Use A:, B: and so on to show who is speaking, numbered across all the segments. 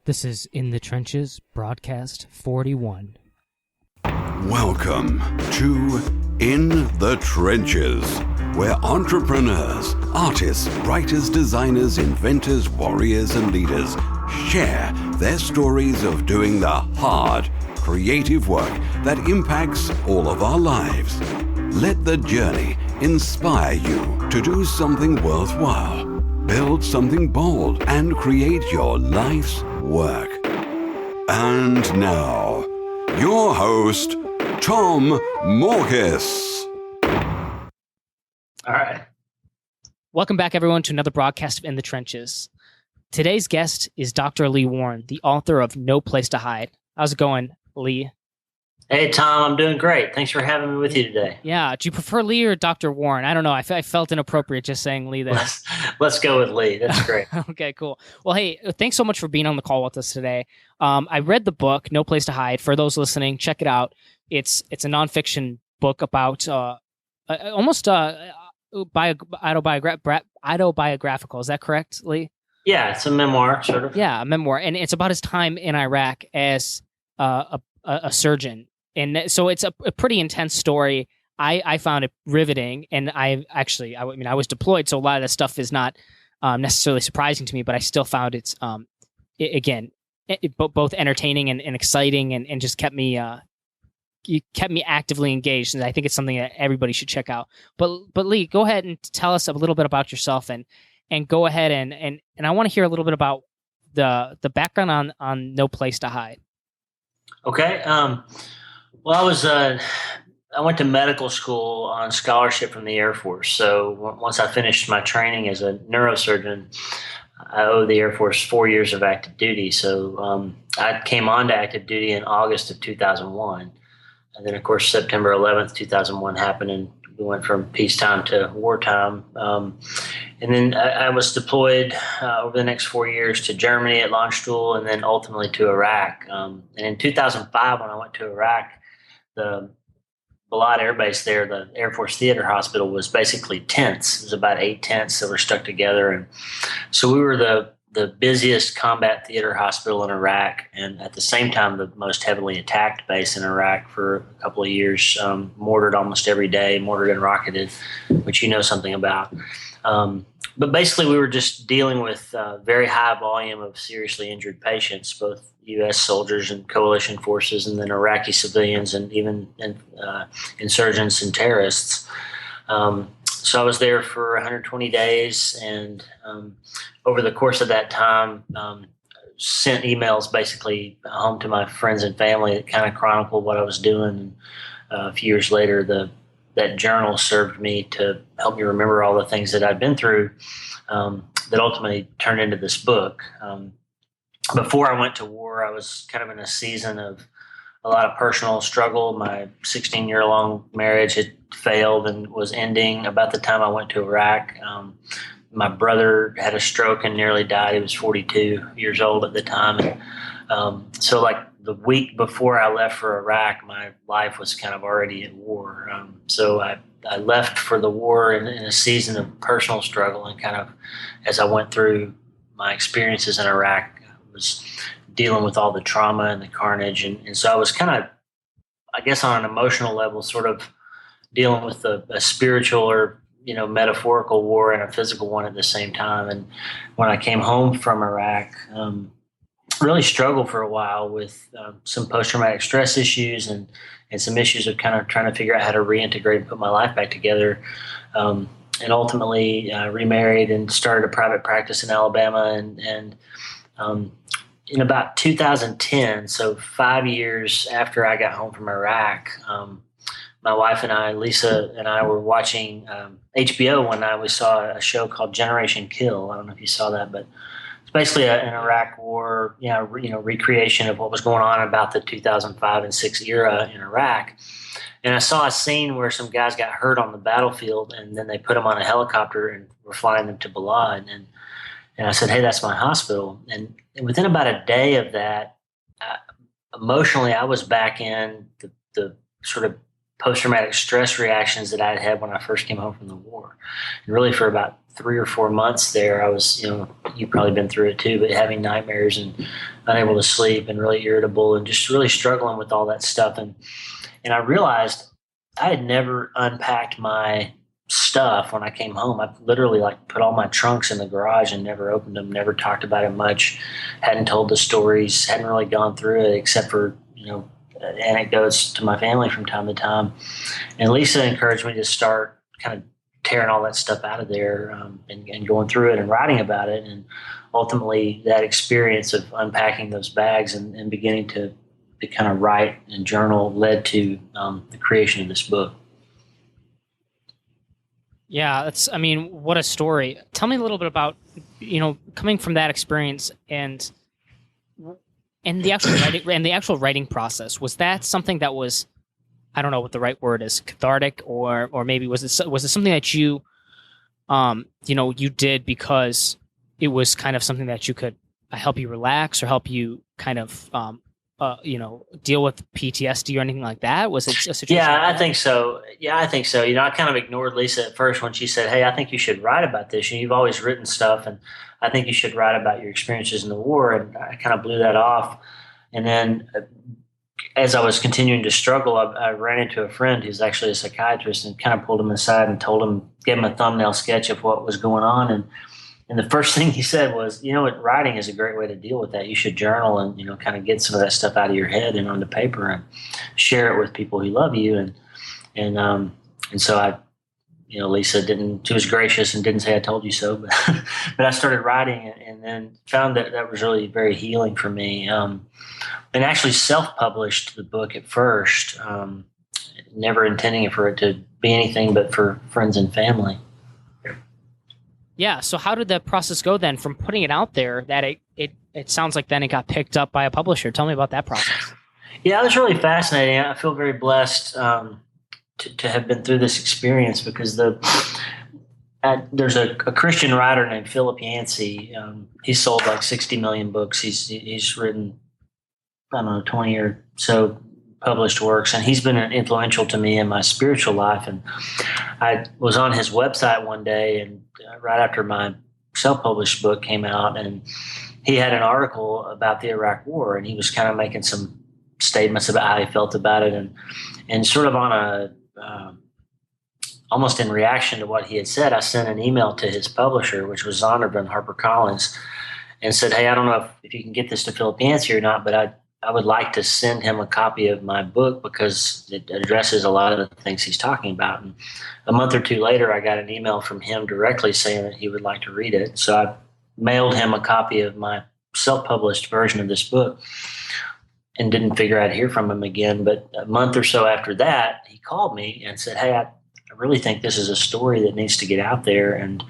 A: This is In the Trenches, broadcast 41.
B: Welcome to In the Trenches, where entrepreneurs, artists, writers, designers, inventors, warriors, and leaders share their stories of doing the hard, creative work that impacts all of our lives. Let the journey inspire you to do something worthwhile, build something bold, and create your life's work. And now, your host, Tom Morkis.
C: All right.
A: Welcome back, everyone, to another broadcast of In the Trenches. Today's guest is Dr. Lee Warren, the author of No Place to Hide. How's it going, Lee?
C: Hey, Tom, I'm doing great. Thanks for having me with you today.
A: Yeah. Do you prefer Lee or Dr. Warren? I don't know. I felt inappropriate just saying Lee there.
C: Let's go with Lee. That's great.
A: Okay, cool. Well, hey, thanks so much for being on the call with us today. I read the book, No Place to Hide. For those listening, check it out. It's a nonfiction book about almost autobiographical. Is that correct, Lee?
C: Yeah, it's a memoir, sort of.
A: Yeah, a memoir. And it's about his time in Iraq as a surgeon. And so it's a pretty intense story. I found it riveting, and I was deployed, so a lot of that stuff is not necessarily surprising to me, but I still found it's both entertaining and exciting, and just kept me actively engaged. And I think it's something that everybody should check out. But Lee, go ahead and tell us a little bit about yourself, and go ahead and I want to hear a little bit about the background on No Place to Hide.
C: Okay. Well, I went to medical school on scholarship from the Air Force. So once I finished my training as a neurosurgeon, I owed the Air Force 4 years of active duty. So I came on to active duty in August of 2001. And then, of course, September 11th, 2001 happened, and we went from peacetime to wartime. And then I was deployed over the next 4 years to Germany at launch school, and then ultimately to Iraq. And in 2005, when I went to Iraq, the Balad Air Base there, the Air Force Theater Hospital, was basically tents. It was about 8 tents that were stuck together. And so we were the busiest combat theater hospital in Iraq, and at the same time, the most heavily attacked base in Iraq for a couple of years, mortared almost every day, mortared and rocketed, which you know something about. But basically, we were just dealing with a very high volume of seriously injured patients, both U.S. soldiers and coalition forces, and then Iraqi civilians, and even insurgents and terrorists. So I was there for 120 days, and over the course of that time, sent emails basically home to my friends and family that kind of chronicled what I was doing. And a few years later, that journal served me to help me remember all the things that I'd been through, that ultimately turned into this book. Before I went to war, I was kind of in a season of a lot of personal struggle. My 16-year-long marriage had failed and was ending about the time I went to Iraq. My brother had a stroke and nearly died. He was 42 years old at the time. And so like the week before I left for Iraq, my life was kind of already at war. So I left for the war in a season of personal struggle, and kind of as I went through my experiences in Iraq, I was dealing with all the trauma and the carnage. And so I was kind of, I guess on an emotional level, sort of dealing with a spiritual or, metaphorical war and a physical one at the same time. And when I came home from Iraq, really struggled for a while with some post-traumatic stress issues and some issues of kind of trying to figure out how to reintegrate and put my life back together. And ultimately remarried and started a private practice in Alabama. And in about 2010, so 5 years after I got home from Iraq, my wife and I, Lisa and I, were watching HBO one night. We saw a show called Generation Kill. I don't know if you saw that, but it's basically an Iraq war, recreation of what was going on about the 2005 and 6 era in Iraq. And I saw a scene where some guys got hurt on the battlefield, and then they put them on a helicopter and were flying them to Balad. And I said, hey, that's my hospital. And within about a day of that, emotionally, I was back in the sort of post-traumatic stress reactions that I had when I first came home from the war. And really for about 3 or 4 months there, I was, you've probably been through it too, but having nightmares and unable to sleep and really irritable and just really struggling with all that stuff. And I realized I had never unpacked my stuff when I came home. I literally put all my trunks in the garage and never opened them, never talked about it much, hadn't told the stories, hadn't really gone through it except for, anecdotes to my family from time to time. And Lisa encouraged me to start kind of tearing all that stuff out of there and going through it and writing about it. And ultimately that experience of unpacking those bags and beginning to kind of write and journal led to the creation of this book.
A: Yeah, what a story. Tell me a little bit about, coming from that experience and the actual writing process. Was that something that was, I don't know what the right word is, cathartic, or maybe was it something that you, you did because it was kind of something that you could help you relax or help you kind of, deal with PTSD or anything like that? Was it a situation?
C: Yeah, I think so. I kind of ignored Lisa at first when she said, "Hey, I think you should write about this. You've always written stuff, and I think you should write about your experiences in the war." And I kind of blew that off. And then as I was continuing to struggle, I ran into a friend who's actually a psychiatrist and kind of pulled him aside and gave him a thumbnail sketch of what was going on. And the first thing he said was, writing is a great way to deal with that. You should journal and, kind of get some of that stuff out of your head and onto paper and share it with people who love you. And so I, Lisa she was gracious and didn't say I told you so, but, but I started writing and then found that was really very healing for me. And actually self-published the book at first, never intending for it to be anything but for friends and family.
A: Yeah. So how did the process go then from putting it out there that it sounds like then it got picked up by a publisher? Tell me about that process.
C: Yeah, it was really fascinating. I feel very blessed to have been through this experience because there's a Christian writer named Philip Yancey. He's sold like 60 million books. He's written, I don't know, 20 or so published works, and he's been influential to me in my spiritual life. And I was on his website one day, and right after my self-published book came out, and he had an article about the Iraq War, and he was kind of making some statements about how he felt about it, and sort of on a almost in reaction to what he had said, I sent an email to his publisher, which was Zondervan HarperCollins, and said, "Hey, I don't know if you can get this to Philip Yancey or not, but I would like to send him a copy of my book because it addresses a lot of the things he's talking about." And a month or two later, I got an email from him directly saying that he would like to read it. So I mailed him a copy of my self-published version of this book and didn't figure I'd hear from him again. But a month or so after that, he called me and said, "Hey, I really think this is a story that needs to get out there, and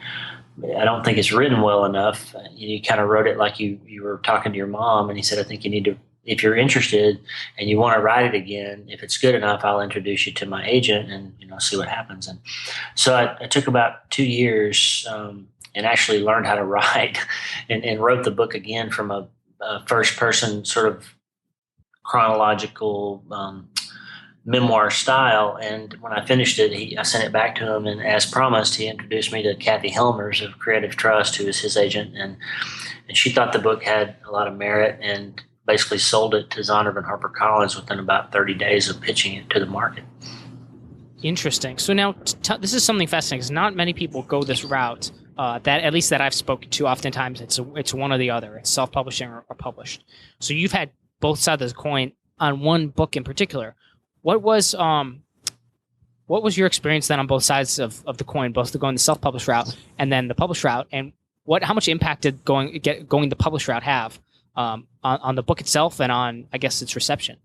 C: I don't think it's written well enough. You kind of wrote it like you were talking to your mom." And he said, "I think you need to, if you're interested and you want to write it again, if it's good enough, I'll introduce you to my agent and, see what happens." And so I took about 2 years and actually learned how to write and wrote the book again from a first person sort of chronological memoir style. And when I finished it, I sent it back to him. And as promised, he introduced me to Kathy Helmers of Creative Trust, who is his agent. And she thought the book had a lot of merit and basically sold it to Zondervan HarperCollins within about 30 days of pitching it to the market.
A: Interesting. So now this is something fascinating because not many people go this route. That at least that I've spoken to, oftentimes it's one or the other. It's self-publishing or published. So you've had both sides of the coin on one book in particular. What was your experience then on both sides of the coin, both going the self-published route and then the published route, and how much impact did going the published route have on the book itself and on, I guess, its reception?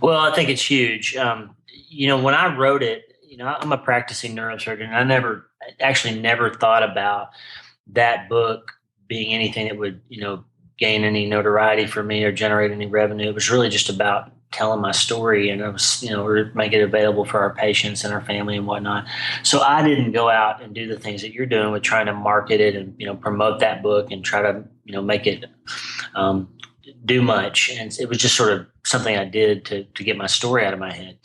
C: Well, I think it's huge. When I wrote it, I'm a practicing neurosurgeon. I never thought about that book being anything that would, gain any notoriety for me or generate any revenue. It was really just about telling my story, and it was, make it available for our patients and our family and whatnot. So I didn't go out and do the things that you're doing with trying to market it and, promote that book and try to, make it do much. And it was just sort of something I did to get my story out of my head.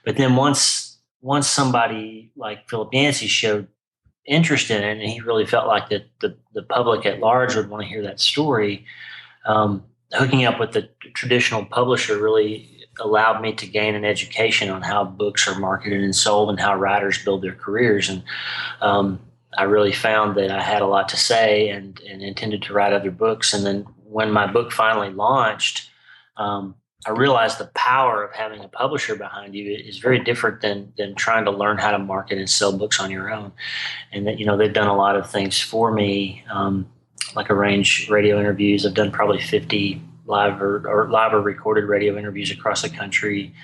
C: But then once somebody like Philip Yancey showed interest in it, and he really felt like that the public at large would want to hear that story. Hooking up with the traditional publisher really allowed me to gain an education on how books are marketed and sold and how writers build their careers. And I really found that I had a lot to say and intended to write other books. And then when my book finally launched, I realized the power of having a publisher behind you is very different than trying to learn how to market and sell books on your own. And that, they've done a lot of things for me, like arrange radio interviews. I've done probably 50 live or recorded radio interviews across the country,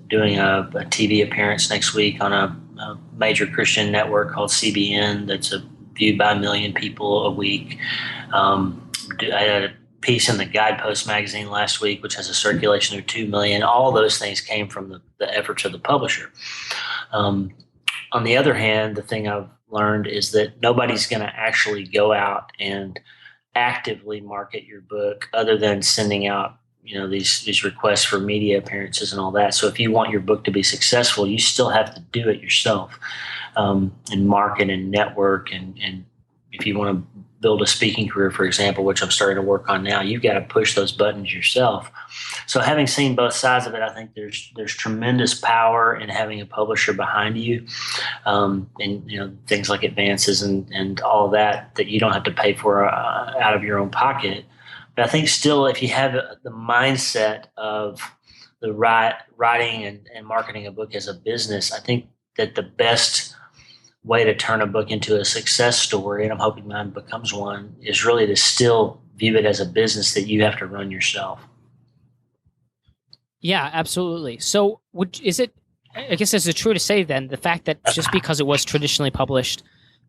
C: doing a TV appearance next week on a major Christian network called CBN that's viewed by 1 million people a week. I had a piece in the Guidepost magazine last week, which has a circulation of 2 million. All those things came from the efforts of the publisher. On the other hand, the thing I've learned is that nobody's going to actually go out and actively market your book other than sending out these requests for media appearances and all that. So if you want your book to be successful, you still have to do it yourself, and market and network. And if you want to build a speaking career, for example, which I'm starting to work on now, you've got to push those buttons yourself. So having seen both sides of it, I think there's tremendous power in having a publisher behind you, and things like advances and all that you don't have to pay for out of your own pocket. But I think still, if you have the mindset of the writing and marketing a book as a business, I think that the best way to turn a book into a success story, and I'm hoping mine becomes one, is really to still view it as a business that you have to run yourself.
A: Yeah, absolutely. So is it true to say then the fact that just because it was traditionally published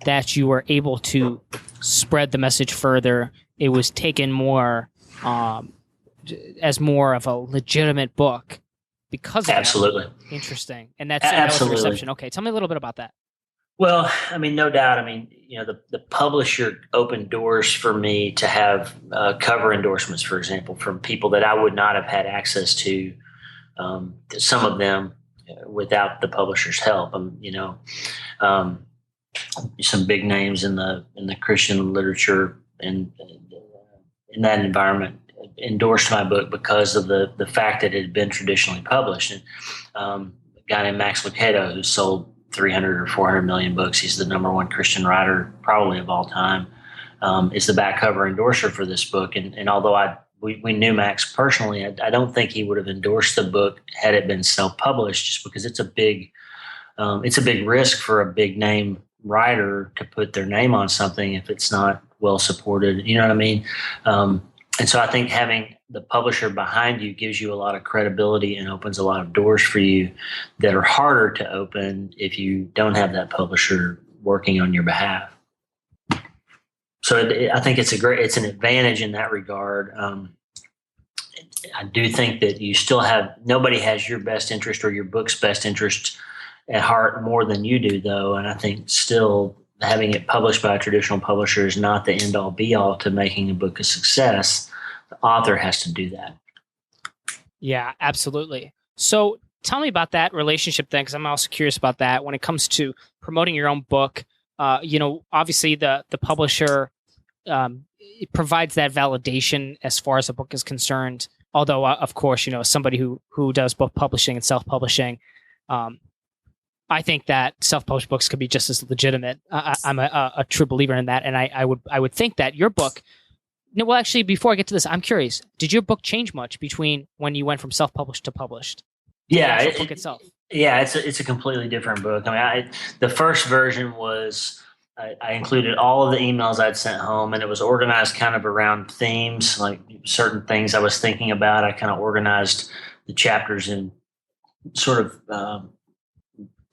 A: that you were able to spread the message further, it was taken more as more of a legitimate book because of
C: Absolutely.
A: That? Interesting. And that was the reception. Okay, tell me a little bit about that.
C: Well, no doubt. The publisher opened doors for me to have cover endorsements, for example, from people that I would not have had access to, some of them without the publisher's help. Some big names in the Christian literature and in that environment endorsed my book because of the fact that it had been traditionally published. And a guy named Max Lucado, who sold 300 or 400 million books. He's the number one Christian writer probably of all time, is the back cover endorser for this book. And although we knew Max personally, I don't think he would have endorsed the book had it been self-published, just because it's a big risk for a big name writer to put their name on something if it's not well supported. You know what I mean? And so I think having the publisher behind you gives you a lot of credibility and opens a lot of doors for you that are harder to open if you don't have that publisher working on your behalf. So I think it's an advantage in that regard. I do think that you still nobody has your best interest or your book's best interest at heart more than you do, though. And I think still having it published by a traditional publisher is not the end all be all to making a book a success. The author has to do that.
A: Yeah, absolutely. So tell me about that relationship then, because I'm also curious about that when it comes to promoting your own book. Obviously the publisher it provides that validation as far as a book is concerned. Although, of course, somebody who does both publishing and self-publishing, I think that self-published books could be just as legitimate. I'm a true believer in that, and I would think that your book. No, well, actually, before I get to this, I'm curious. Did your book change much between when you went from self-published to published?
C: Yeah,
A: the book itself.
C: Yeah, it's a completely different book. The first version was I included all of the emails I'd sent home, and it was organized kind of around themes, like certain things I was thinking about. I kind of organized the chapters in sort of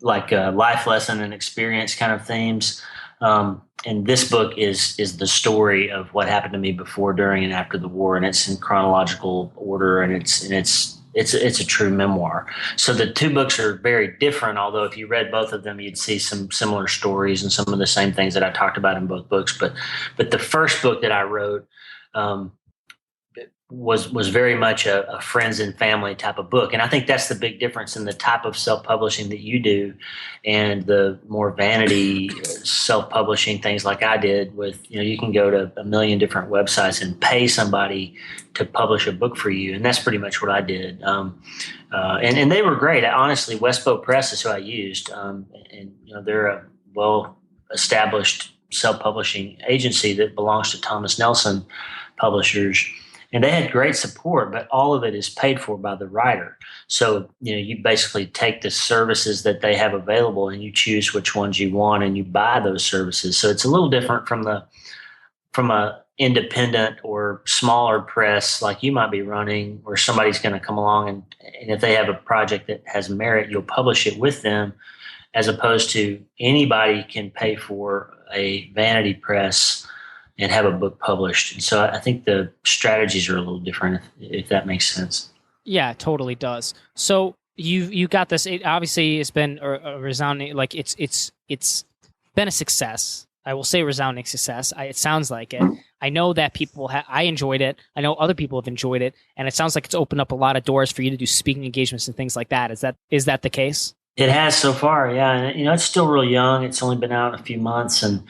C: like a life lesson and experience kind of themes. And this book is the story of what happened to me before, during, and after the war, and it's in chronological order, and it's a true memoir. So the two books are very different, although if you read both of them, you'd see some similar stories and some of the same things that I talked about in both books. But the first book that I wrote, was very much a friends and family type of book. And I think that's the big difference in the type of self-publishing that you do and the more vanity self-publishing things like I did with, you can go to a million different websites and pay somebody to publish a book for you. And that's pretty much what I did. And they were great. Honestly, Westbow Press is who I used. They're a well-established self-publishing agency that belongs to Thomas Nelson Publishers. And they had great support, but all of it is paid for by the writer. So, you basically take the services that they have available and you choose which ones you want and you buy those services. So it's a little different from a independent or smaller press like you might be running, where somebody's going to come along and if they have a project that has merit, you'll publish it with them, as opposed to anybody can pay for a vanity press and have a book published. And so I think the strategies are a little different, if that makes sense.
A: Yeah, it totally does. So you got this. It obviously has been a resounding, like it's been a success. I will say resounding success. It sounds like it. I know that I enjoyed it. I know other people have enjoyed it, and it sounds like it's opened up a lot of doors for you to do speaking engagements and things like that. Is that the case?
C: It has so far, yeah. And it's still real young. It's only been out a few months, and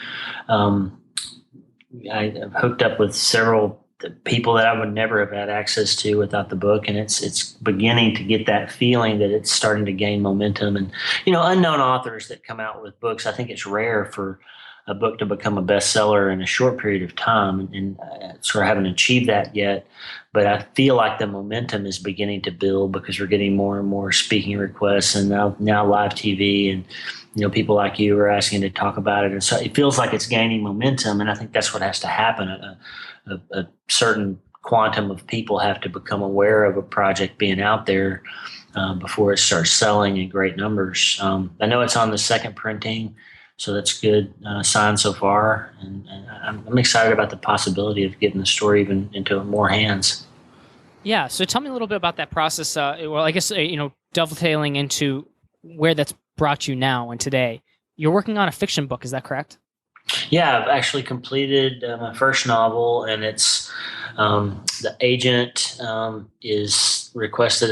C: I've hooked up with several people that I would never have had access to without the book, and it's beginning to get that feeling that it's starting to gain momentum. And unknown authors that come out with books, I think it's rare for a book to become a bestseller in a short period of time, and sort of haven't achieved that yet. But I feel like the momentum is beginning to build because we're getting more and more speaking requests, and now live TV, and people like you are asking to talk about it, and so it feels like it's gaining momentum. And I think that's what has to happen. A certain quantum of people have to become aware of a project being out there before it starts selling in great numbers. I know it's on the second printing, so that's good sign so far. And I'm excited about the possibility of getting the story even into more hands.
A: Yeah. So tell me a little bit about that process. Well, I guess, dovetailing into where that's brought you now and today. You're working on a fiction book. Is that correct?
C: Yeah, I've actually completed my first novel, and it's the agent is requested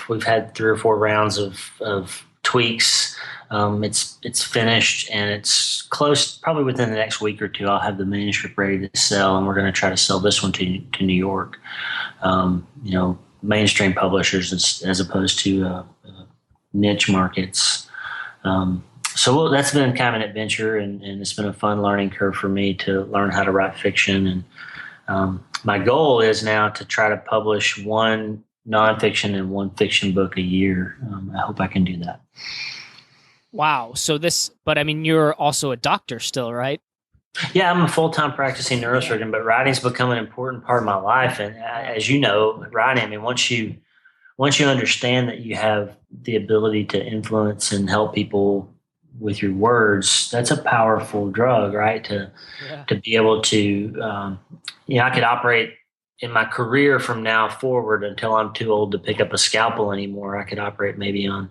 C: we've had 3 or 4 rounds of tweaks. It's finished, and it's close. Probably within the next week or two, I'll have the manuscript ready to sell, and we're going to try to sell this one to New York. Mainstream publishers as opposed to niche markets. So that's been kind of an adventure, and it's been a fun learning curve for me to learn how to write fiction. And my goal is now to try to publish 1 nonfiction and 1 fiction book a year. I hope I can do that.
A: Wow. But I mean, you're also a doctor still, right?
C: Yeah, I'm a full-time practicing neurosurgeon, but writing's become an important part of my life. And as you know, writing, I mean, once you understand that you have the ability to influence and help people with your words, that's a powerful drug, right? To be able to, I could operate in my career from now forward until I'm too old to pick up a scalpel anymore. I could operate maybe on,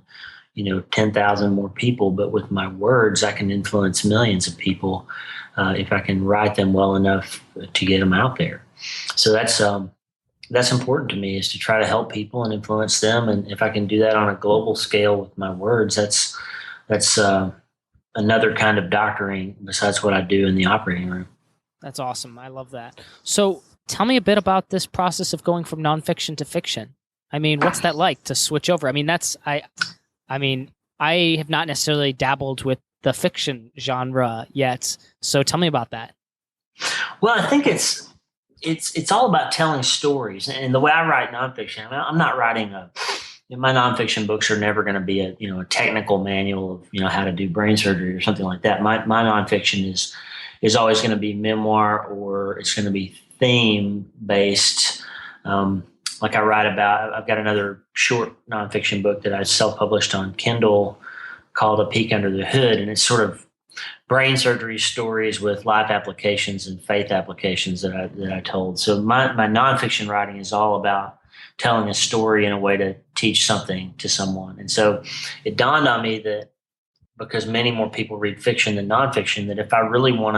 C: 10,000 more people, but with my words, I can influence millions of people if I can write them well enough to get them out there. So that's important to me, is to try to help people and influence them. And if I can do that on a global scale with my words, that's another kind of doctoring besides what I do in the operating room.
A: That's awesome. I love that. So tell me a bit about this process of going from nonfiction to fiction. I mean, what's that like to switch over? I mean, I have not necessarily dabbled with the fiction genre yet. So tell me about that.
C: Well, I think it's all about telling stories. And the way I write nonfiction, I'm not writing my nonfiction books are never going to be a technical manual of, how to do brain surgery or something like that. My nonfiction is always going to be memoir, or it's going to be theme based. Like I write about, I've got another short nonfiction book that I self-published on Kindle called A Peek Under the Hood. And it's sort of brain surgery stories with life applications and faith applications that I told. So my nonfiction writing is all about telling a story in a way to teach something to someone. And so it dawned on me that because many more people read fiction than nonfiction, that if I want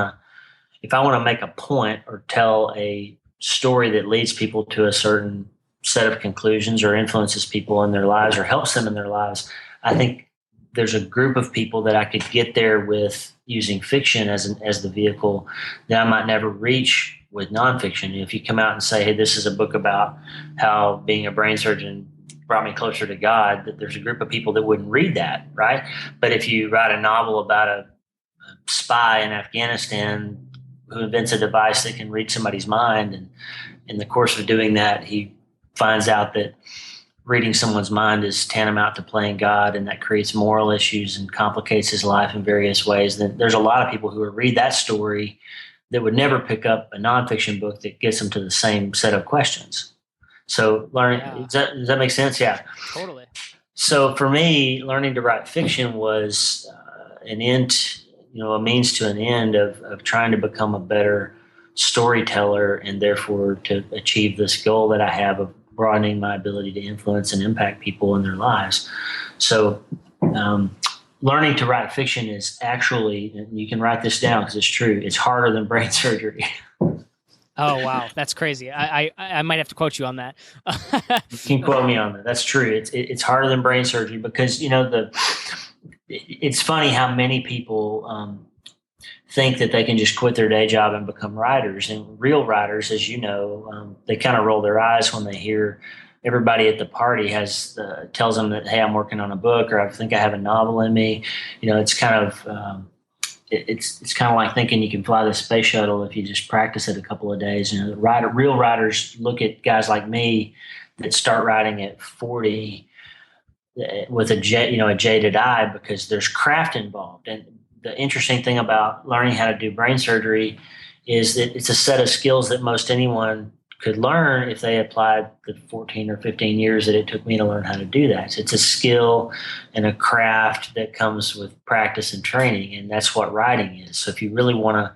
C: to make a point or tell a story that leads people to a certain set of conclusions or influences people in their lives or helps them in their lives. I think there's a group of people that I could get there with using fiction as the vehicle that I might never reach with nonfiction. If you come out and say, hey, this is a book about how being a brain surgeon brought me closer to God, that there's a group of people that wouldn't read that, right? But if you write a novel about a spy in Afghanistan who invents a device that can read somebody's mind, and in the course of doing that, he finds out that reading someone's mind is tantamount to playing God, and that creates moral issues and complicates his life in various ways, then there's a lot of people who would read that story that would never pick up a nonfiction book that gets them to the same set of questions. So learning, does that make sense? Yeah.
A: Totally.
C: So for me, learning to write fiction was an end, a means to an end of trying to become a better storyteller, and therefore to achieve this goal that I have of broadening my ability to influence and impact people in their lives. So learning to write fiction is actually, and you can write this down because it's true, it's harder than brain surgery.
A: Oh, wow. That's crazy. I might have to quote you on that.
C: You can quote me on that. That's true. It's harder than brain surgery because, it's funny how many people think that they can just quit their day job and become writers. And real writers, as you know, they kind of roll their eyes when they hear everybody at the party tells them that, hey, I'm working on a book, or I think I have a novel in me. It's kind of it's kind of like thinking you can fly the space shuttle if you just practice it a couple of days. Real writers look at guys like me that start writing at 40 with a jaded eye, because there's craft involved. And the interesting thing about learning how to do brain surgery is that it's a set of skills that most anyone could learn if they applied the 14 or 15 years that it took me to learn how to do that. So it's a skill and a craft that comes with practice and training, and that's what writing is. So if you really want to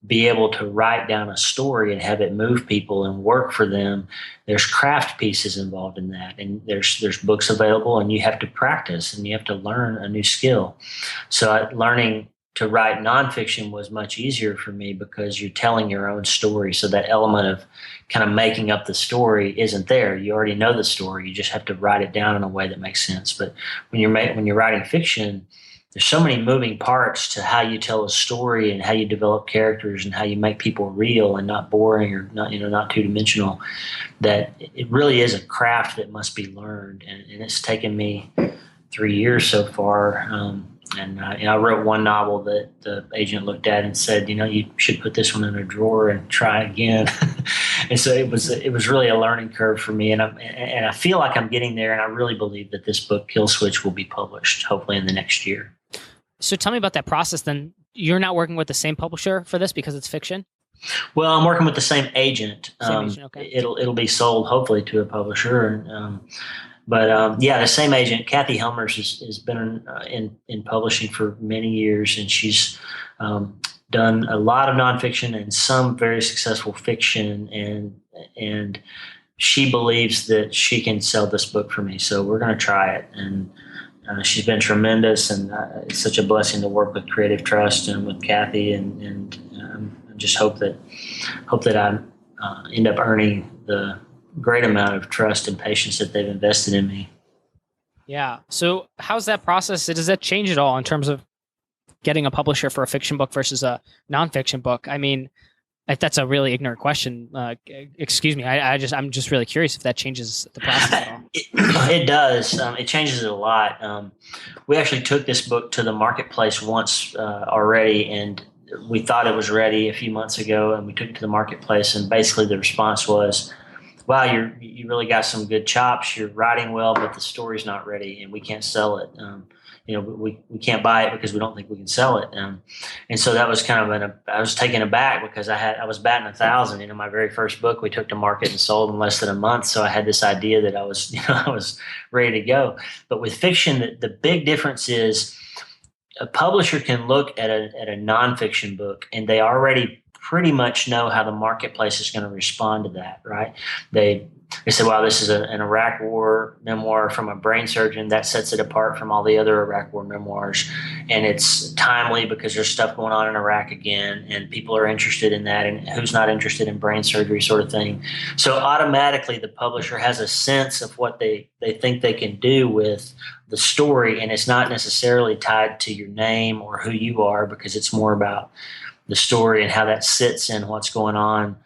C: be able to write down a story and have it move people and work for them, there's craft pieces involved in that, and there's books available, and you have to practice and you have to learn a new skill. So learning to write nonfiction was much easier for me because you're telling your own story. So that element of kind of making up the story isn't there. You already know the story. You just have to write it down in a way that makes sense. But when you're writing fiction, there's so many moving parts to how you tell a story and how you develop characters and how you make people real and not boring or not two-dimensional, that it really is a craft that must be learned. And it's taken me 3 years so far. And I wrote one novel that the agent looked at and said, you should put this one in a drawer and try again. And so it was really a learning curve for me. And I feel like I'm getting there. And I really believe that this book, Kill Switch, will be published hopefully in the next year.
A: So tell me about that process then. You're not working with the same publisher for this because it's fiction?
C: Well, I'm working with the same agent.
A: Okay.
C: It'll be sold hopefully to a publisher. But the same agent, Kathy Helmers, has been in publishing for many years, and she's done a lot of nonfiction and some very successful fiction, and she believes that she can sell this book for me. So we're going to try it, and she's been tremendous, and it's such a blessing to work with Creative Trust and with Kathy, and I just hope that I end up earning the great amount of trust and patience that they've invested in me.
A: Yeah. So how's that process? Does that change at all in terms of getting a publisher for a fiction book versus a nonfiction book? I mean, if that's a really ignorant question, excuse me. I'm just really curious if that changes the process at all.
C: It does. It changes it a lot. We actually took this book to the marketplace once already, and we thought it was ready a few months ago, and we took it to the marketplace, and basically the response was, wow, you really got some good chops. You're writing well, but the story's not ready, and we can't sell it. We can't buy it because we don't think we can sell it. And so that was kind of I was taken aback because I was batting 1,000. My very first book we took to market and sold in less than a month. So I had this idea that I was ready to go. But with fiction, the big difference is a publisher can look at a nonfiction book, and they already pretty much know how the marketplace is going to respond to that, right? They say, wow, this is an Iraq War memoir from a brain surgeon. That sets it apart from all the other Iraq War memoirs. and it's timely because there's stuff going on in Iraq again, and people are interested in that, and who's not interested in brain surgery sort of thing. So automatically the publisher has a sense of what they think they can do with the story, and it's not necessarily tied to your name or who you are, because it's more about the story and how that sits in what's going on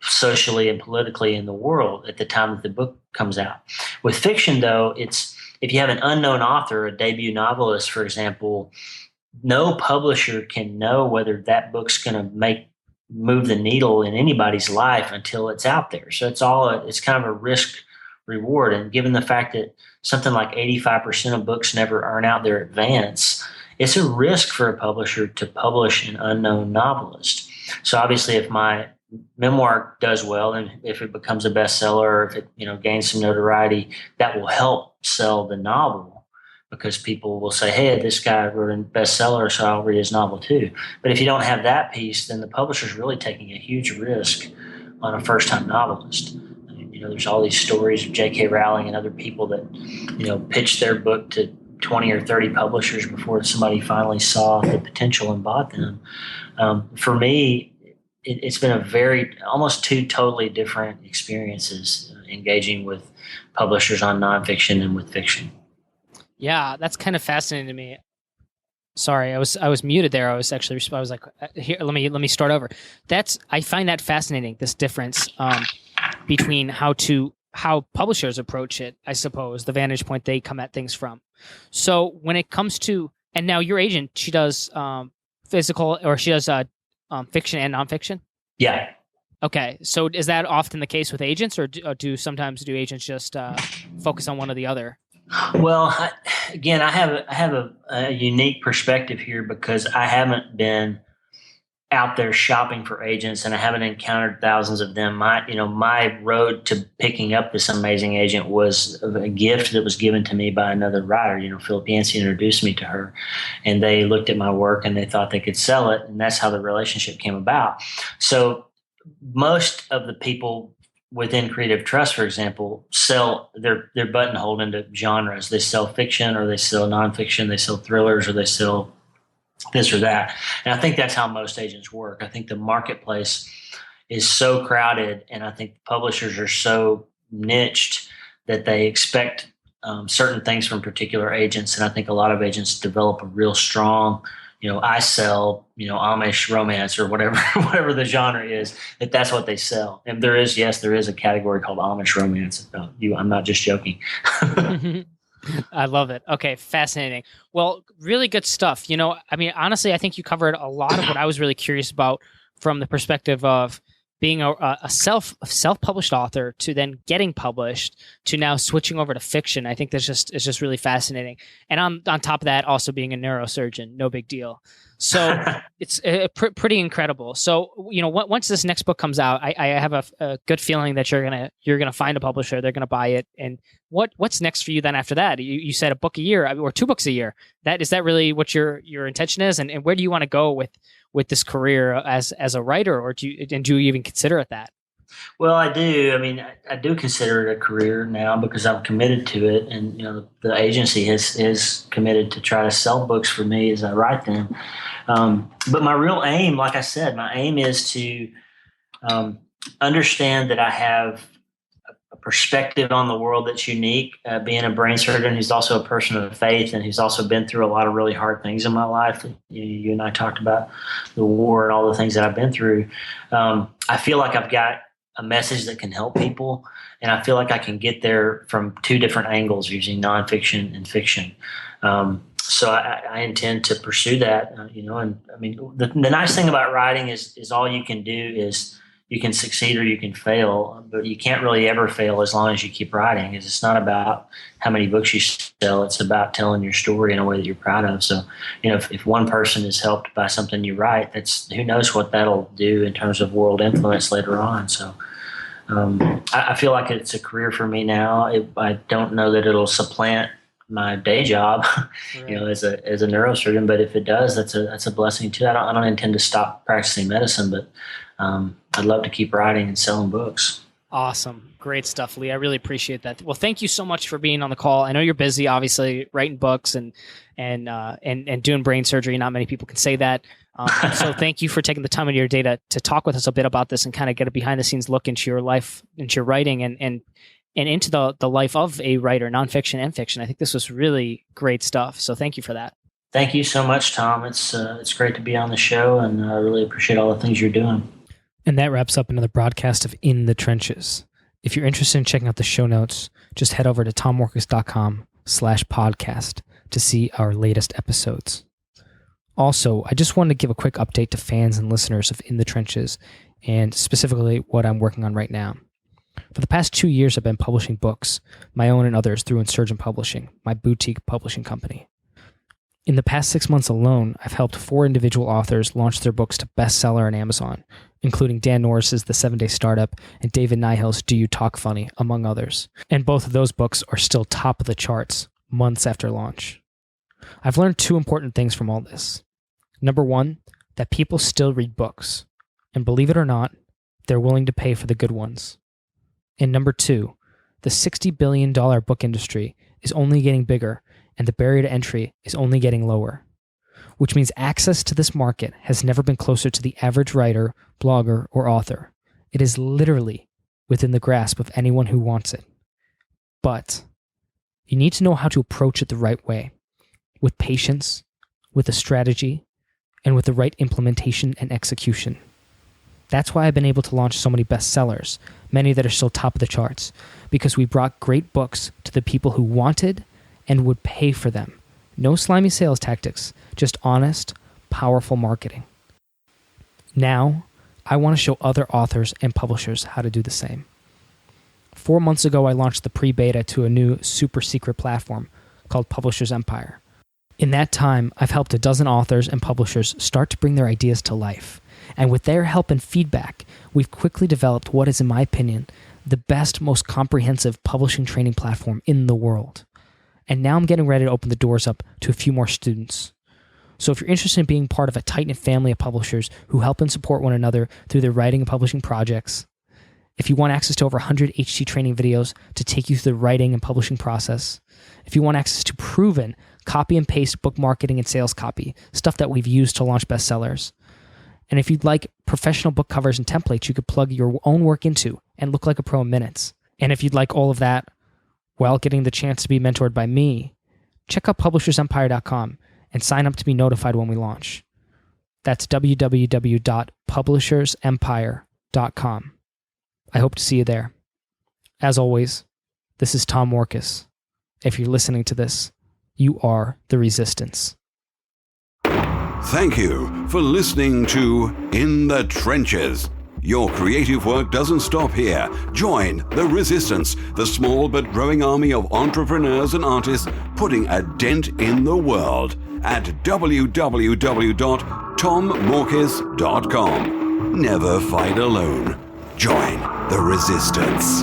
C: socially and politically in the world at the time that the book comes out. With fiction, though, it's if you have an unknown author, a debut novelist, for example, no publisher can know whether that book's going to move the needle in anybody's life until it's out there. So it's kind of a risk reward. And given the fact that something like 85% of books never earn out their advance, it's a risk for a publisher to publish an unknown novelist. So obviously, if my memoir does well, and if it becomes a bestseller, or if it gains some notoriety, that will help sell the novel, because people will say, "Hey, this guy wrote a bestseller, so I'll read his novel too." But if you don't have that piece, then the publisher's really taking a huge risk on a first-time novelist. There's all these stories of J.K. Rowling and other people that pitched their book to 20 or 30 publishers before somebody finally saw the potential and bought them. For me, it's been almost two totally different experiences engaging with publishers on nonfiction and with fiction.
A: Yeah, that's kind of fascinating to me. Sorry, I was muted there. I was like, here, let me start over. I find that fascinating, this difference between how publishers approach it, I suppose, the vantage point they come at things from. So when it comes to, and now your agent, she does physical, or she does fiction and nonfiction?
C: Yeah.
A: Okay. So is that often the case with agents, or do agents just focus on one or the other?
C: Well, I have a unique perspective here, because I haven't been out there shopping for agents, and I haven't encountered thousands of them. My road to picking up this amazing agent was a gift that was given to me by another writer. Philip Yancey introduced me to her, and they looked at my work and they thought they could sell it, and that's how the relationship came about. So most of the people within Creative Trust, for example, sell their buttonholed into genres. They sell fiction, or they sell nonfiction, they sell thrillers, or they sell this or that. And I think that's how most agents work. I think the marketplace is so crowded, and I think publishers are so niched that they expect certain things from particular agents. And I think a lot of agents develop a real strong, I sell, Amish romance, or whatever the genre is, that's what they sell. And there is a category called Amish romance. I'm not just joking.
A: I love it. Okay, fascinating. Well, really good stuff. Honestly, I think you covered a lot of what I was really curious about from the perspective of being a self-published author to then getting published to now switching over to fiction. I think it's just really fascinating. And on top of that, also being a neurosurgeon, no big deal. So it's pretty incredible. So, once this next book comes out, I have a good feeling that you're gonna find a publisher, they're gonna buy it. And what's next for you then after that? You said a book a year, or 2 books a year. Is that really what your intention is? And where do you want to go with this career as a writer, or do you even consider it that?
C: Well, I do. I do consider it a career now, because I'm committed to it, and the agency is committed to try to sell books for me as I write them. But my real aim, like I said, my aim is to understand that I have a perspective on the world that's unique. Being a brain surgeon who's also a person of faith, and who's also been through a lot of really hard things in my life. You and I talked about the war and all the things that I've been through. I feel like I've got a message that can help people, and I feel like I can get there from 2 different angles, using nonfiction and fiction. So I intend to pursue that, and the nice thing about writing is all you can do is you can succeed or you can fail, but you can't really ever fail as long as you keep writing. It's not about how many books you sell. It's about telling your story in a way that you're proud of. So, if one person is helped by something you write, who knows what that'll do in terms of world influence later on. So I feel like it's a career for me now. I don't know that it'll supplant my day job, right, as a neurosurgeon, but if it does, that's a blessing too. I don't intend to stop practicing medicine, but I'd love to keep writing and selling books.
A: Awesome. Great stuff, Lee. I really appreciate that. Well, thank you so much for being on the call. I know you're busy, obviously, writing books and doing brain surgery. Not many people can say that. So thank you for taking the time of your day to talk with us a bit about this and kind of get a behind the scenes look into your life, into your writing and into the life of a writer, nonfiction and fiction. I think this was really great stuff. So thank you for that.
C: Thank you so much, Tom. It's great to be on the show, and I really appreciate all the things you're doing.
D: And that wraps up another broadcast of In the Trenches. If you're interested in checking out the show notes, just head over to tommorkes.com/podcast to see our latest episodes. Also, I just wanted to give a quick update to fans and listeners of In the Trenches, and specifically what I'm working on right now. For the past 2 years, I've been publishing books, my own and others, through Insurgent Publishing, my boutique publishing company. In the past 6 months alone, I've helped 4 individual authors launch their books to bestseller on Amazon, including Dan Norris's The 7-Day Startup and David Nihill's Do You Talk Funny, among others. And both of those books are still top of the charts months after launch. I've learned 2 important things from all this. Number 1, that people still read books. And believe it or not, they're willing to pay for the good ones. And number 2, the $60 billion book industry is only getting bigger, and the barrier to entry is only getting lower, which means access to this market has never been closer to the average writer, blogger, or author. It is literally within the grasp of anyone who wants it. But you need to know how to approach it the right way, with patience, with a strategy, and with the right implementation and execution. That's why I've been able to launch so many bestsellers, many that are still top of the charts, because we brought great books to the people who wanted and would pay for them. No slimy sales tactics, just honest, powerful marketing. Now, I want to show other authors and publishers how to do the same. 4 months ago, I launched the pre-beta to a new super secret platform called Publishers Empire. In that time, I've helped a dozen authors and publishers start to bring their ideas to life. And with their help and feedback, we've quickly developed what is, in my opinion, the best, most comprehensive publishing training platform in the world. And now I'm getting ready to open the doors up to a few more students. So if you're interested in being part of a tight-knit family of publishers who help and support one another through their writing and publishing projects, if you want access to over 100 HT training videos to take you through the writing and publishing process, if you want access to proven copy and paste book marketing and sales copy, stuff that we've used to launch bestsellers, and if you'd like professional book covers and templates you could plug your own work into and look like a pro in minutes, and if you'd like all of that while getting the chance to be mentored by me, check out publishersempire.com and sign up to be notified when we launch. That's www.publishersempire.com. I hope to see you there. As always, this is Tom Morkes. If you're listening to this, you are the resistance.
B: Thank you for listening to In the Trenches. Your creative work doesn't stop here. Join the resistance, the small but growing army of entrepreneurs and artists putting a dent in the world at www.tommorkes.com. Never fight alone. Join the resistance.